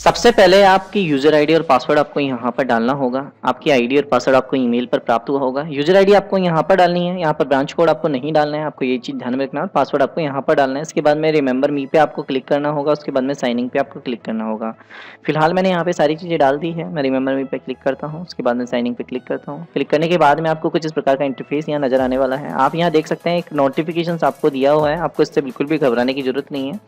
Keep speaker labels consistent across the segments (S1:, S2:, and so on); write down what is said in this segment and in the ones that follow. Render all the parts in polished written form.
S1: सबसे पहले आपकी यूज़र आईडी और पासवर्ड आपको यहाँ पर डालना होगा। आपकी आईडी और पासवर्ड आपको ईमेल पर प्राप्त हुआ होगा। यूज़र आईडी आपको यहाँ पर डालनी है, यहाँ पर ब्रांच कोड आपको नहीं डालना है, आपको ये चीज़ ध्यान में रखना है। और पासवर्ड आपको यहाँ पर डालना है। इसके बाद में रिमेंबर मी पे आपको क्लिक करना होगा, उसके बाद में साइन इन पे आपको क्लिक करना होगा। फिलहाल मैंने यहाँ पे सारी चीज़ें डाल दी है। मैं रिमेंबर मी पे क्लिक करता हूँ, उसके बाद में साइन इन पे क्लिक करता हूँ। क्लिक करने के बाद में आपको कुछ इस प्रकार का इंटरफेस यहाँ नज़र आने वाला है। आप यहाँ देख सकते हैं एक नोटिफिकेशन आपको दिया हुआ है, आपको इससे बिल्कुल भी घबराने की जरूरत नहीं है।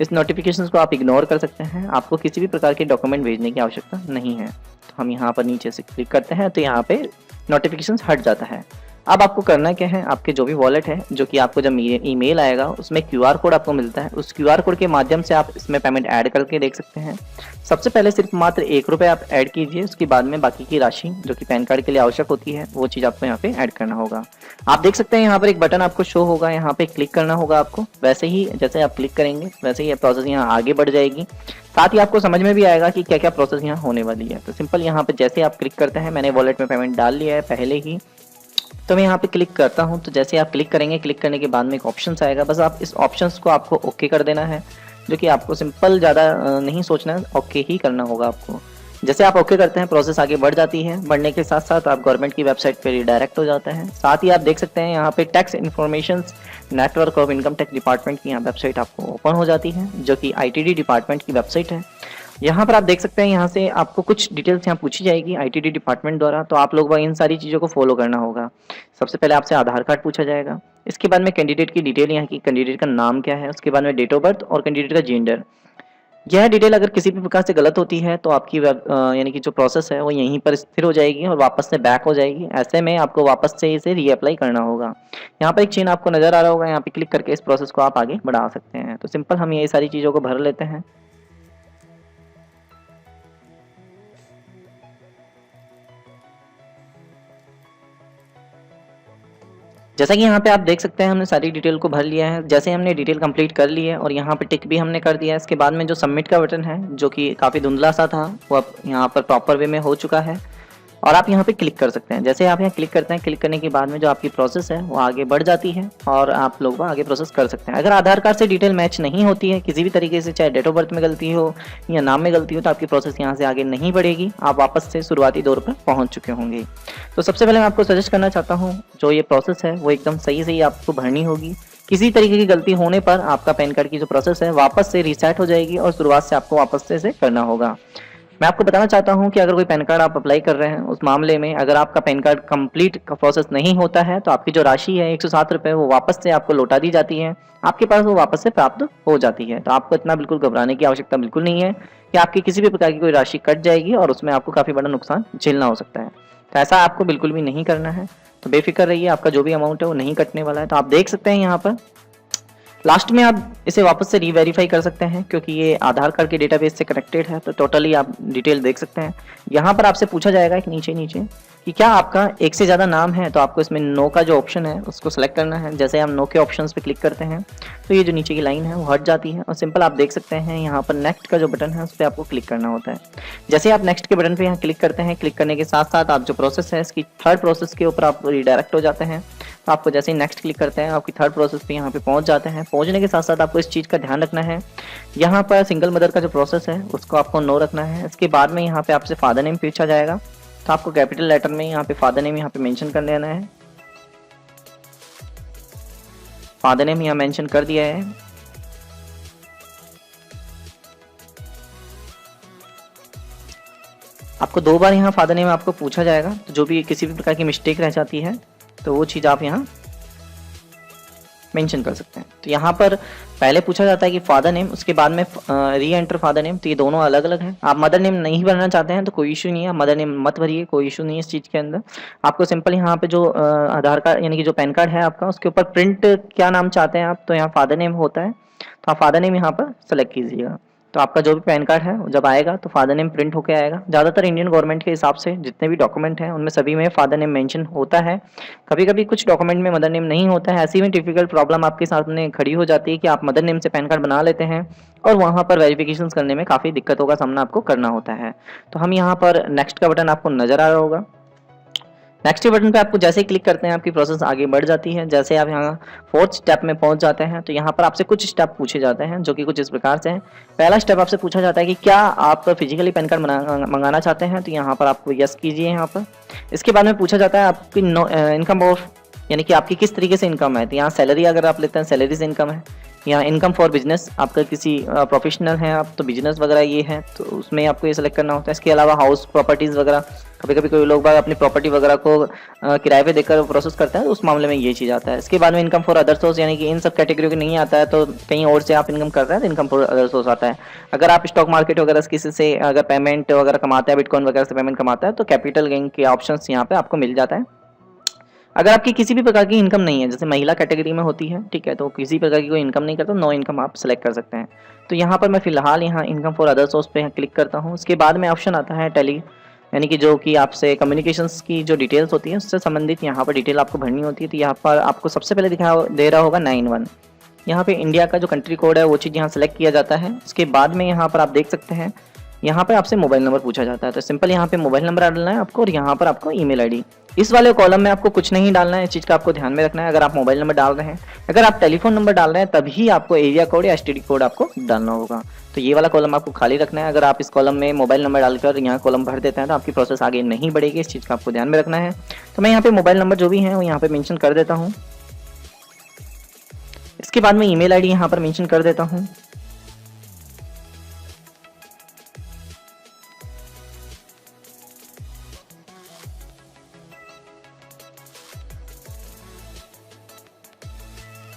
S1: इस नोटिफिकेशंस को आप इग्नोर कर सकते हैं। आपको किसी भी प्रकार के डॉक्यूमेंट भेजने की आवश्यकता नहीं है। तो हम यहाँ पर नीचे से क्लिक करते हैं तो यहाँ पे नोटिफिकेशंस हट जाता है। अब आपको करना क्या है, आपके जो भी वॉलेट है, जो कि आपको जब ईमेल आएगा उसमें क्यूआर कोड आपको मिलता है, उस क्यूआर कोड के माध्यम से आप इसमें पेमेंट ऐड करके देख सकते हैं। सबसे पहले सिर्फ मात्र ₹1 आप ऐड कीजिए, उसके बाद में बाकी की राशि जो कि पैन कार्ड के लिए आवश्यक होती है वो चीज़ आपको यहाँ पे ऐड करना होगा। आप देख सकते हैं यहाँ पर एक बटन आपको शो होगा, यहाँ पे क्लिक करना होगा आपको। वैसे ही जैसे आप क्लिक करेंगे वैसे ही प्रोसेस यहाँ आगे बढ़ जाएगी। साथ ही आपको समझ में भी आएगा कि क्या क्या प्रोसेस यहाँ होने वाली है। तो सिंपल यहाँ पे जैसे आप क्लिक करते हैं, मैंने वॉलेट में पेमेंट डाल लिया है पहले ही, तो मैं यहाँ पे क्लिक करता हूँ। तो जैसे आप क्लिक करेंगे, क्लिक करने के बाद में एक ऑप्शंस आएगा, बस आप इस ऑप्शंस को आपको ओके कर देना है, जो कि आपको सिंपल ज़्यादा नहीं सोचना है, ओके ही करना होगा आपको। जैसे आप ओके करते हैं प्रोसेस आगे बढ़ जाती है। बढ़ने के साथ साथ आप गवर्नमेंट की वेबसाइट पे रिडायरेक्ट हो जाते हैं। साथ ही आप देख सकते हैं यहाँ पे tax information network of income tax department की यहाँ वेबसाइट आपको ओपन हो जाती है, जो कि आईटीडी डिपार्टमेंट की वेबसाइट है। यहाँ पर आप देख सकते हैं, यहाँ से आपको कुछ डिटेल्स यहाँ पूछी जाएगी आईटीडी डिपार्टमेंट द्वारा, तो आप लोग इन सारी चीज़ों को फॉलो करना होगा। सबसे पहले आपसे आधार कार्ड पूछा जाएगा, इसके बाद में कैंडिडेट की डिटेल, यहाँ की कैंडिडेट का नाम क्या है, उसके बाद में डेट ऑफ बर्थ और कैंडिडेट का जेंडर। यह डिटेल अगर किसी भी प्रकार से गलत होती है तो आपकी यानी कि जो प्रोसेस है वो यहीं पर स्थिर हो जाएगी और वापस से बैक हो जाएगी। ऐसे में आपको वापस से इसे रीअप्लाई करना होगा। यहाँ पर एक चेन आपको नजर आ रहा होगा, यहाँ पे क्लिक करके इस प्रोसेस को आप आगे बढ़ा सकते हैं। तो सिंपल हम ये सारी चीज़ों को भर लेते हैं। जैसा कि यहाँ पे आप देख सकते हैं हमने सारी डिटेल को भर लिया है। जैसे हमने डिटेल कंप्लीट कर ली है और यहाँ पे टिक भी हमने कर दिया है। इसके बाद में जो सबमिट का बटन है, जो कि काफ़ी धुंधला सा था, वो अब यहाँ पर प्रॉपर वे में हो चुका है और आप यहाँ पे क्लिक कर सकते हैं। जैसे आप यहाँ क्लिक करते हैं, क्लिक करने के बाद में जो आपकी प्रोसेस है वो आगे बढ़ जाती है और आप लोग वो आगे प्रोसेस कर सकते हैं। अगर आधार कार्ड से डिटेल मैच नहीं होती है किसी भी तरीके से, चाहे डेट ऑफ बर्थ में गलती हो या नाम में गलती हो, तो आपकी प्रोसेस यहाँ से आगे नहीं बढ़ेगी। आप वापस से शुरुआती दौर पर पहुँच चुके होंगे। तो सबसे पहले मैं आपको सजेस्ट करना चाहता हूँ, जो ये प्रोसेस है वो एकदम सही सही आपको भरनी होगी। किसी तरीके की गलती होने पर आपका पैन कार्ड की जो प्रोसेस है वापस से रीसेट हो जाएगी और शुरुआत से आपको वापस से इसे करना होगा। मैं आपको बताना चाहता हूं कि अगर कोई पैन कार्ड आप अप्लाई कर रहे हैं, उस मामले में अगर आपका पैन कार्ड कंप्लीट का प्रोसेस नहीं होता है तो आपकी जो राशि है ₹107 वो वापस से आपको लौटा दी जाती है, आपके पास वो वापस से प्राप्त हो जाती है। तो आपको इतना बिल्कुल घबराने की आवश्यकता बिल्कुल नहीं है कि आपकी किसी भी प्रकार की कोई राशि कट जाएगी और उसमें आपको काफ़ी बड़ा नुकसान झेलना हो सकता है। तो ऐसा आपको बिल्कुल भी नहीं करना है। तो बेफिक्र रहिए, आपका जो भी अमाउंट है वो नहीं कटने वाला है। तो आप देख सकते हैं यहाँ पर लास्ट में आप इसे वापस से रीवेरीफाई कर सकते हैं, क्योंकि ये आधार कार्ड के डेटाबेस से कनेक्टेड है। तो टोटली आप डिटेल देख सकते हैं। यहाँ पर आपसे पूछा जाएगा एक नीचे नीचे कि क्या आपका एक से ज़्यादा नाम है, तो आपको इसमें नो का जो ऑप्शन है उसको सेलेक्ट करना है। जैसे हम नो के ऑप्शंस पे क्लिक करते हैं तो ये जो नीचे की लाइन है वो हट जाती है और सिंपल आप देख सकते हैं यहाँ पर नेक्स्ट का जो बटन है उस पर आपको क्लिक करना होता है। जैसे आप नेक्स्ट के बटन पे यहाँ क्लिक करते हैं, क्लिक करने के साथ साथ आप जो प्रोसेस है इसकी थर्ड प्रोसेस के ऊपर आप रिडायरेक्ट हो जाते हैं। तो आपको जैसे ही नेक्स्ट क्लिक करते हैं आपकी थर्ड प्रोसेस पे यहाँ पे पहुँच जाते हैं। पहुँचने के साथ साथ आपको इस चीज़ का ध्यान रखना है, यहाँ पर सिंगल मदर का जो प्रोसेस है उसको आपको नो रखना है। इसके बाद में यहाँ पे आपसे फादर नेम पूछा जाएगा, तो आपको कैपिटल लेटर में यहाँ पे फादर नेम यहाँ पे मेंशन कर देना है। फादर नेम यहाँ मेंशन कर दिया है। आपको 2 बार यहाँ फादर नेम आपको पूछा जाएगा, तो जो भी किसी भी प्रकार की मिस्टेक रह जाती है तो वो चीज़ आप यहाँ मेंशन कर सकते हैं। तो यहाँ पर पहले पूछा जाता है कि फादर नेम, उसके बाद में री एंटर फादर नेम। तो ये दोनों अलग अलग हैं। आप मदर नेम नहीं भरना चाहते हैं तो कोई इशू नहीं है, मदर नेम मत भरिए, कोई इशू नहीं है इस चीज़ के अंदर। आपको सिंपल यहाँ पे जो आधार कार्ड यानी कि जो पैन कार्ड है आपका, उसके ऊपर प्रिंट क्या नाम चाहते हैं आप, तो यहाँ फादर नेम होता है, तो आप फादर नेम यहाँ पर सेलेक्ट कीजिएगा। तो आपका जो भी पैन कार्ड है जब आएगा तो फादर नेम प्रिंट होकर आएगा। ज़्यादातर इंडियन गवर्नमेंट के हिसाब से जितने भी डॉक्यूमेंट हैं उनमें सभी में फादर नेम मेंशन होता है। कभी कभी कुछ डॉक्यूमेंट में मदर नेम नहीं होता है। ऐसी में डिफिकल्ट प्रॉब्लम आपके सामने खड़ी हो जाती है कि आप मदर नेम से पैन कार्ड बना लेते हैं और वहाँ पर वेरिफिकेशन करने में काफ़ी दिक्कतों का सामना आपको करना होता है। तो हम यहाँ पर नेक्स्ट का बटन आपको नज़र आ रहा होगा। नेक्स्ट बटन पे आपको जैसे ही क्लिक करते हैं आपकी प्रोसेस आगे बढ़ जाती है। जैसे आप यहाँ 4th स्टेप में पहुंच जाते हैं तो यहाँ पर आपसे कुछ स्टेप पूछे जाते हैं जो कि कुछ इस प्रकार से हैं। पहला स्टेप आपसे पूछा जाता है कि क्या आप फिजिकली पैन कार्ड मंगाना चाहते हैं, तो यहाँ पर आपको यस कीजिए यहाँ पर। इसके बाद में पूछा जाता है आपकी इनकम ऑफ, यानी कि आपकी किस तरीके से इनकम है। तो यहाँ सैलरी अगर आप लेते हैं सैलरी से इनकम है, यहाँ इनकम फॉर बिजनेस आपका किसी प्रोफेशनल है आप तो बिजनेस वगैरह ये है तो उसमें आपको ये सेलेक्ट करना होता है। इसके अलावा हाउस प्रॉपर्टीज़ वगैरह, कभी कभी कोई लोग बाग अपनी प्रॉपर्टी वगैरह को किराए पे देकर प्रोसेस करते हैं तो उस मामले में ये चीज़ आता है। इसके बाद में इनकम फॉर अदर सोर्स, यानी कि इन सब कैटेगरी को नहीं आता है तो कहीं और से आप इनकम कर रहे हैं तो इनकम फॉर अदर सोर्स आता है। अगर आप स्टॉक मार्केट वगैरह से किसी से अगर पेमेंट वगैरह कमाते हैं, बिटकॉइन वगैरह से पेमेंट कमाता है तो कैपिटल गेन के ऑप्शन यहाँ पे आपको मिल जाता है। अगर आपकी किसी भी प्रकार की इनकम नहीं है, जैसे महिला कैटेगरी में होती है, ठीक है, तो किसी प्रकार की कोई इनकम नहीं करता, नो इनकम आप सेलेक्ट कर सकते हैं। तो यहाँ पर मैं फिलहाल यहाँ इनकम फॉर अदर सोर्स पे क्लिक करता हूँ। उसके बाद में ऑप्शन आता है टेली, यानी कि जो कि आपसे कम्युनिकेशंस की जो डिटेल्स होती है उससे संबंधित यहाँ पर डिटेल आपको भरनी होती है। तो यहाँ पर आपको सबसे पहले दे रहा होगा 91, यहाँ पे इंडिया का जो कंट्री कोड है वो चीज़ यहाँ सेलेक्ट किया जाता है। उसके बाद में यहाँ पर आप देख सकते हैं यहाँ पे आपसे मोबाइल नंबर पूछा जाता है, तो सिंपल यहाँ पे मोबाइल नंबर डालना है आपको और यहाँ पर आपको ईमेल आईडी। इस वाले कॉलम में आपको कुछ नहीं डालना है, इस चीज़ का आपको ध्यान में रखना है। अगर आप मोबाइल नंबर डाल रहे हैं, अगर आप टेलीफोन नंबर डाल रहे हैं तभी आपको एरिया कोड या एसटीडी कोड आपको डालना होगा। तो ये वाला कॉलम आपको खाली रखना है। अगर आप इस कॉलम में मोबाइल नंबर डालकर यहाँ कॉलम भर देते हैं तो आपकी प्रोसेस आगे नहीं बढ़ेगी, इस चीज़ का आपको ध्यान में रखना है। तो मैं यहाँ पे मोबाइल नंबर जो भी है वो यहाँ पे मेंशन कर देता हूँ। इसके बाद में ईमेल आईडी यहाँ पर मेंशन कर देता हूँ।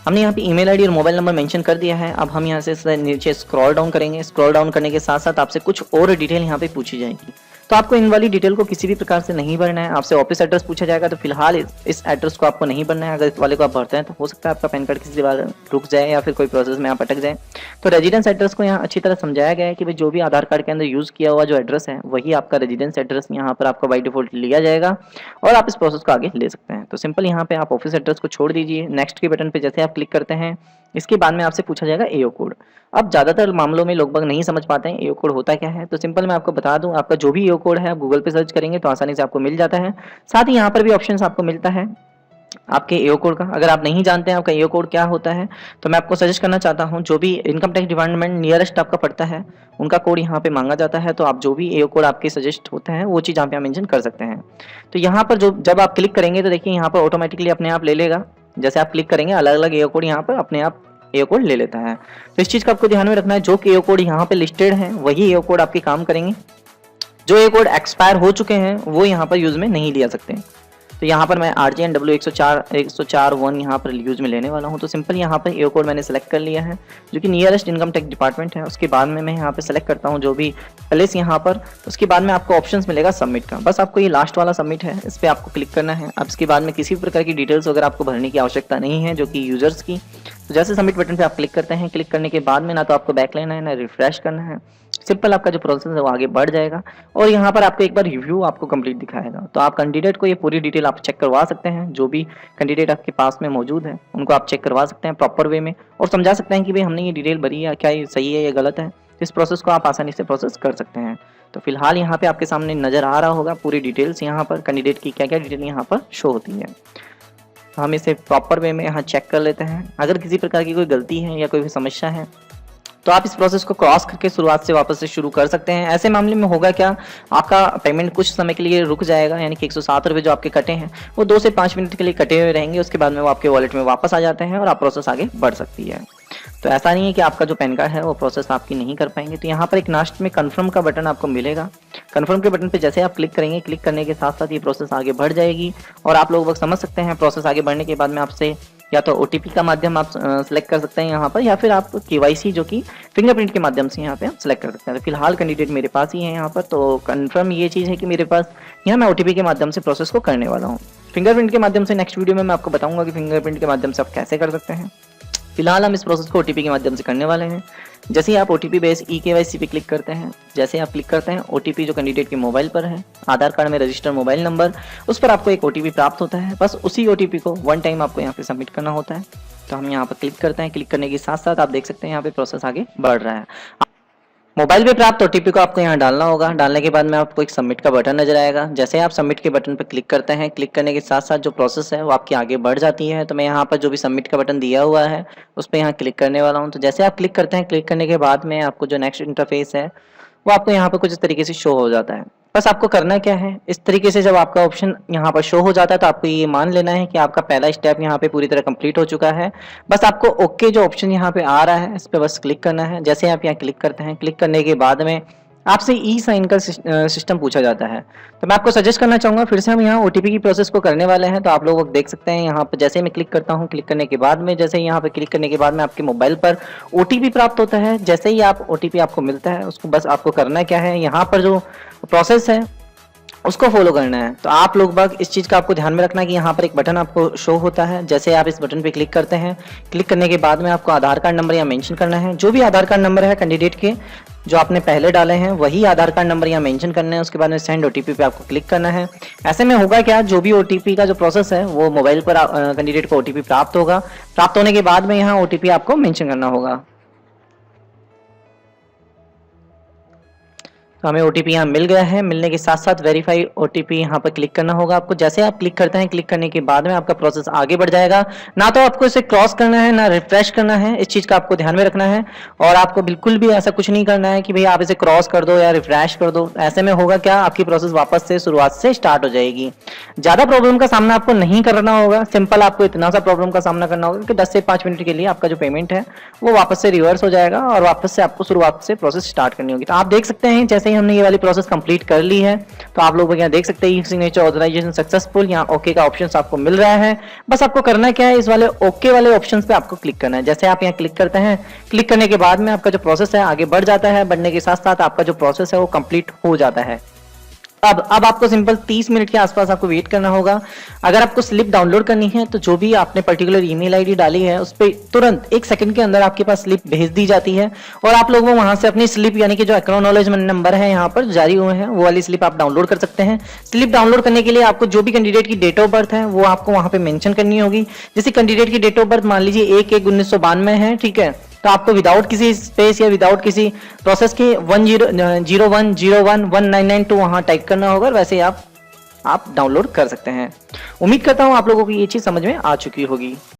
S1: हमने यहाँ पे ईमेल आईडी और मोबाइल नंबर मेंशन कर दिया है। अब हम यहाँ से नीचे स्क्रॉल डाउन करेंगे। स्क्रॉल डाउन करने के साथ साथ आपसे कुछ और डिटेल यहाँ पे पूछी जाएगी, तो आपको इन वाली डिटेल को किसी भी प्रकार से नहीं भरना है। आपसे ऑफिस एड्रेस पूछा जाएगा तो फिलहाल इस एड्रेस को आपको नहीं भरना है। अगर इस वाले को आप भरते हैं तो हो सकता है आपका पैन कार्ड किसी बार रुक जाए या फिर कोई प्रोसेस में आप अटक जाए। तो रेजिडेंस एड्रेस को यहाँ अच्छी तरह समझाया गया है कि भाई जो भी आधार कार्ड के अंदर यूज़ किया हुआ जो एड्रेस है वही आपका रेजिडेंस एड्रेस यहाँ पर आपका बाई डिफॉल्ट लिया जाएगा और आप इस प्रोसेस को आगे ले सकते हैं। तो सिंपल यहाँ पे आप ऑफिस एड्रेस को छोड़ दीजिए। नेक्स्ट के बटन पे जैसे आप क्लिक करते हैं इसके बाद में आपसे पूछा जाएगा एओ कोड। अब ज़्यादातर मामलों में लोग बाग नहीं समझ पाते हैं एओ कोड होता क्या है, तो सिंपल मैं आपको बता दूं, आपका जो भी एओ कोड है आप गूगल पे सर्च करेंगे तो आसानी से आपको मिल जाता है। साथ ही यहाँ पर भी ऑप्शंस आपको मिलता है आपके एओ कोड का। अगर आप नहीं जानते हैं आपका एओ कोड क्या होता है तो मैं आपको सजेस्ट करना चाहता हूं, जो भी इनकम टैक्स डिपार्टमेंट नियरेस्ट आपका पड़ता है उनका कोड यहाँ पे मांगा जाता है। तो आप जो भी एओ कोड आपके सजेस्ट होते हैं वो चीज़ यहाँ पे मेंशन कर सकते हैं। तो यहाँ पर जब आप क्लिक करेंगे तो देखिए यहाँ पर ऑटोमेटिकली अपने आप ले लेगा। जैसे आप क्लिक करेंगे अलग अलग एओ कोड यहाँ पर अपने आप एओ कोड ले लेता है। तो इस चीज़ का आपको ध्यान में रखना है, जो कि एओ कोड यहाँ पे लिस्टेड है वही एओ कोड आपके काम करेंगे। जो एओ कोड एक्सपायर हो चुके हैं वो यहाँ पर यूज़ में नहीं लिया सकते। तो यहाँ पर मैं RJNW 104(1) यहाँ पर यूज़ में लेने वाला हूँ। तो सिंपल यहाँ पर एओ कोड मैंने सेलेक्ट कर लिया है जो कि नियरेस्ट इनकम टैक्स डिपार्टमेंट है। उसके बाद में मैं यहाँ पे सेलेक्ट करता हूँ जो भी प्लेस यहाँ पर। उसके बाद में आपको ऑप्शंस मिलेगा सबमिट का, बस आपको ये लास्ट वाला सबमिट है, इस पर आपको क्लिक करना है। अब इसके बाद में किसी भी प्रकार की डिटेल्स वगैरह आपको भरने की आवश्यकता नहीं है जो कि यूजर्स की। तो जैसे सबमिट बटन पर आप क्लिक करते हैं, क्लिक करने के बाद में ना तो आपको बैक लेना है ना रिफ्रेश करना है, सिंपल आपका जो प्रोसेस है वो आगे बढ़ जाएगा और यहाँ पर आपको एक बार रिव्यू आपको कंप्लीट दिखाएगा। तो आप कैंडिडेट को ये पूरी डिटेल आप चेक करवा सकते हैं, जो भी कैंडिडेट आपके पास में मौजूद है उनको आप चेक करवा सकते हैं प्रॉपर वे में और समझा सकते हैं कि भाई हमने ये डिटेल भरी है, क्या ये सही है या गलत है। इस प्रोसेस को आप आसानी से प्रोसेस कर सकते हैं। तो फिलहाल यहाँ पे आपके सामने नज़र आ रहा होगा पूरी डिटेल्स, यहाँ पर कैंडिडेट की क्या क्या डिटेल यहाँ पर शो होती है। तो हम इसे प्रॉपर वे में यहाँ चेक कर लेते हैं। अगर किसी प्रकार की कोई गलती है या कोई भी समस्या है तो आप इस प्रोसेस को क्रॉस करके शुरुआत से वापस से शुरू कर सकते हैं। ऐसे मामले में होगा क्या, आपका पेमेंट कुछ समय के लिए रुक जाएगा, यानी कि 107 रुपये जो आपके कटे हैं वो 2 से 5 मिनट के लिए कटे हुए रहेंगे। उसके बाद में वो आपके वॉलेट में वापस आ जाते हैं और आप प्रोसेस आगे बढ़ सकती है। तो ऐसा नहीं है कि आपका जो पैन कार्ड है वो प्रोसेस आपकी नहीं कर पाएंगे। तो यहाँ पर एक लास्ट में कन्फर्म का बटन आपको मिलेगा। कन्फर्म के बटन पे जैसे आप क्लिक करेंगे, क्लिक करने के साथ साथ ये प्रोसेस आगे बढ़ जाएगी और आप लोग समझ सकते हैं प्रोसेस आगे बढ़ने के बाद में आपसे या तो OTP का माध्यम आप सेलेक्ट कर सकते हैं यहाँ पर, या फिर आप KYC जो कि फिंगरप्रिंट के माध्यम से यहाँ पे आप सेलेक्ट कर सकते हैं। तो फिलहाल कैंडिडेट मेरे पास ही है यहाँ पर, तो कन्फर्म ये चीज़ है कि मेरे पास यहाँ मैं OTP के माध्यम से प्रोसेस को करने वाला हूँ। फिंगरप्रिंट के माध्यम से नेक्स्ट वीडियो में मैं आपको बताऊंगा कि फिंगरप्रिंट के माध्यम से आप कैसे कर सकते हैं। फिलहाल हम इस प्रोसेस को OTP के माध्यम से करने वाले हैं। जैसे ही आप OTP बेस eKYC पे क्लिक करते हैं, जैसे आप क्लिक करते हैं OTP जो कैंडिडेट के मोबाइल पर है, आधार कार्ड में रजिस्टर्ड मोबाइल नंबर, उस पर आपको एक OTP प्राप्त होता है। बस उसी OTP को वन टाइम आपको यहाँ पे सबमिट करना होता है। तो हम यहाँ पर क्लिक करते हैं, क्लिक करने के साथ साथ आप देख सकते हैं यहाँ पे प्रोसेस आगे बढ़ रहा है। मोबाइल पे प्राप्त ओटीपी को आपको यहाँ डालना होगा। डालने के बाद में आपको एक सबमिट का बटन नजर आएगा। जैसे आप सबमिट के बटन पर क्लिक करते हैं, क्लिक करने के साथ साथ जो प्रोसेस है वो आपकी आगे बढ़ जाती है। तो मैं यहाँ पर जो भी सबमिट का बटन दिया हुआ है उस पर यहाँ क्लिक करने वाला हूँ। तो जैसे आप क्लिक करते हैं, क्लिक करने के बाद में आपको जो नेक्स्ट इंटरफेस है वो आपको यहाँ पर कुछ इस तरीके से शो हो जाता है। बस आपको करना क्या है, इस तरीके से जब आपका ऑप्शन यहाँ पर शो हो जाता है तो आपको ये मान लेना है कि आपका पहला स्टेप यहाँ पे पूरी तरह कंप्लीट हो चुका है। बस आपको ओके जो ऑप्शन यहाँ पे आ रहा है इस पर बस क्लिक करना है। जैसे आप यहाँ क्लिक करते हैं, क्लिक करने के बाद में आपसे ई साइन का सिस्टम पूछा जाता है। तो मैं आपको सजेस्ट करना चाहूंगा, फिर से हम यहाँ ओटीपी की प्रोसेस को करने वाले हैं। तो आप लोग देख सकते हैं यहाँ पर जैसे मैं क्लिक करता हूँ, क्लिक करने के बाद में जैसे यहाँ पे क्लिक करने के बाद में आपके मोबाइल पर ओटीपी प्राप्त होता है। जैसे ही आप ओटीपी आपको मिलता है उसको बस आपको करना क्या है, यहाँ पर जो प्रोसेस है उसको फॉलो करना है। तो आप लोग बाग इस चीज़ का आपको ध्यान में रखना है कि यहाँ पर एक बटन आपको शो होता है। जैसे आप इस बटन पे क्लिक करते हैं, क्लिक करने के बाद में आपको आधार कार्ड नंबर यहाँ मेंशन करना है। जो भी आधार कार्ड नंबर है कैंडिडेट के जो आपने पहले डाले हैं वही आधार कार्ड नंबर यहाँ मेंशन करना है। उसके बाद में सेंड ओटीपी पे आपको क्लिक करना है। ऐसे में होगा क्या, जो भी ओटीपी का जो प्रोसेस है वो मोबाइल पर कैंडिडेट को ओटीपी प्राप्त होगा। प्राप्त होने के बाद में यहाँ ओटीपी आपको मेंशन करना होगा। तो हमें ओटीपी यहाँ मिल गया है। मिलने के साथ साथ वेरीफाई ओटीपी यहाँ पर क्लिक करना होगा आपको। जैसे आप क्लिक करते हैं, क्लिक करने के बाद में आपका प्रोसेस आगे बढ़ जाएगा। ना तो आपको इसे क्रॉस करना है ना रिफ्रेश करना है, इस चीज का आपको ध्यान में रखना है। और आपको बिल्कुल भी ऐसा कुछ नहीं करना है कि भाई आप इसे क्रॉस कर दो या रिफ्रेश कर दो। ऐसे में होगा क्या, आपकी प्रोसेस वापस से शुरुआत से स्टार्ट हो जाएगी। ज्यादा प्रॉब्लम का सामना आपको नहीं करना होगा। सिंपल आपको इतना सा प्रॉब्लम का सामना करना होगा कि 10 से 5 मिनट के लिए आपका जो पेमेंट है वो वापस से रिवर्स हो जाएगा और वापस से आपको शुरुआत से प्रोसेस स्टार्ट करनी होगी। तो आप देख सकते हैं जैसे ही हमने ये वाली प्रोसेस कंप्लीट कर ली है तो आप लोग यहाँ देख सकते हैं सिग्नेचर ऑथराइजेशन सक्सेसफुल, यहाँ ओके का ऑप्शन आपको मिल रहा है। बस आपको करना क्या है, इस वाले ओके वाले ऑप्शन पे आपको क्लिक करना है। जैसे आप यहाँ क्लिक करते हैं, क्लिक करने के बाद में आपका जो प्रोसेस है आगे बढ़ जाता है। बढ़ने के साथ साथ आपका जो प्रोसेस है वो कंप्लीट हो जाता है। अब आपको सिंपल 30 मिनट के आसपास आपको वेट करना होगा। अगर आपको स्लिप डाउनलोड करनी है तो जो भी आपने पर्टिकुलर ईमेल आईडी डाली है उस पर तुरंत 1 सेकंड के अंदर आपके पास स्लिप भेज दी जाती है और आप लोग वहां से अपनी स्लिप यानी कि जो एक्नॉलेजमेंट नंबर है यहाँ पर जारी हुए हैं वो वाली स्लिप आप डाउनलोड कर सकते हैं। स्लिप डाउनलोड करने के लिए आपको जो भी कैंडिडेट की डेट ऑफ बर्थ है वो आपको वहां पे मेंशन करनी होगी। जैसे कैंडिडेट की डेट ऑफ बर्थ मान लीजिए 1/1/1992 है, ठीक है, तो आपको विदाउट किसी स्पेस या विदाउट किसी प्रोसेस के 1001011992 वहां टाइप करना होगा। वैसे आप डाउनलोड कर सकते हैं। उम्मीद करता हूं आप लोगों को ये चीज समझ में आ चुकी होगी।